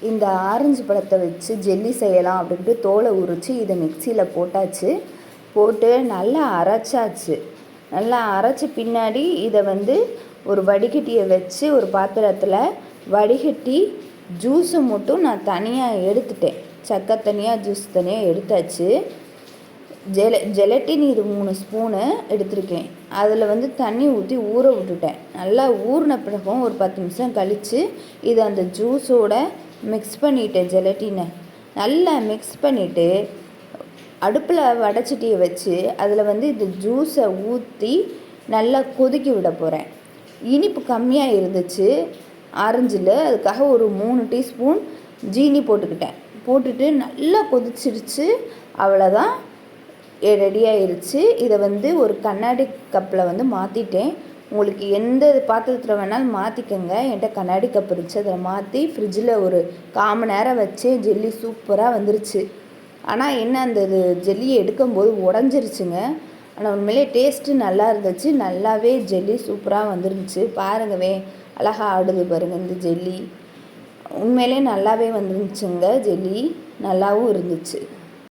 இந்த ஆரஞ்சு பழத்தை வச்சு ஜெல்லி செய்யலாம் அப்படின்ட்டு தோலை உரித்து இதை மிக்சியில் போட்டாச்சு. போட்டு நல்லா அரைச்சாச்சு. நல்லா அரைச்ச பின்னாடி இதை ஒரு வடிகட்டியை வச்சு ஒரு பாத்திரத்தில் வடிகட்டி ஜூஸை மட்டும் நான் தனியாக எடுத்துட்டேன். சக்கை தனியாக, ஜூஸ் தனியாக எடுத்தாச்சு. ஜெலட்டின் இது 3 ஸ்பூனு எடுத்திருக்கேன். அதில் தண்ணி ஊற்றி ஊற விட்டுட்டேன். நல்லா ஊறின பிறகும் ஒரு 10 நிமிஷம் கழித்து இதை அந்த ஜூஸோட மிக்ஸ் பண்ணிட்டேன். ஜெலட்டினை நல்லா மிக்ஸ் பண்ணிவிட்டு அடுப்பில் வடைச்சட்டியை வச்சு அதில் இந்த ஜூஸை ஊற்றி நல்லா கொதிக்க விட போகிறேன். இனிப்பு கம்மியாக இருந்துச்சு ஆரஞ்சில், அதுக்காக ஒரு 3 டீஸ்பூன் ஜீனி போட்டுக்கிட்டேன். போட்டுட்டு நல்லா கொதிச்சிருச்சு. அவ்வளோதான், ரெடி ஆயிடுச்சு. இதை ஒரு கண்ணாடி கப்பில் மாற்றிட்டேன். உங்களுக்கு எந்த பாத்திரத்தில் வேணாலும் மாற்றிக்கங்க. என்கிட்ட கண்ணாடி கப் இருந்துச்சு, அதில் மாற்றி ஃப்ரிட்ஜில் ஒரு 1/4 மணி நேரம் வச்சு ஜெல்லி சூப்பராக வந்துருச்சு. ஆனால் என்ன, அந்த ஜெல்லியை எடுக்கும்போது உடஞ்சிருச்சுங்க. ஆனால் உண்மையிலே டேஸ்ட்டு நல்லா இருந்துச்சு. நல்லாவே ஜெல்லி சூப்பராக வந்துருந்துச்சு. பாருங்கவே அழகாக ஆடுது பாருங்கள் இந்த ஜெல்லி. உண்மையிலே நல்லாவே வந்துருந்துச்சுங்க. ஜெல்லி நல்லாவும் இருந்துச்சு.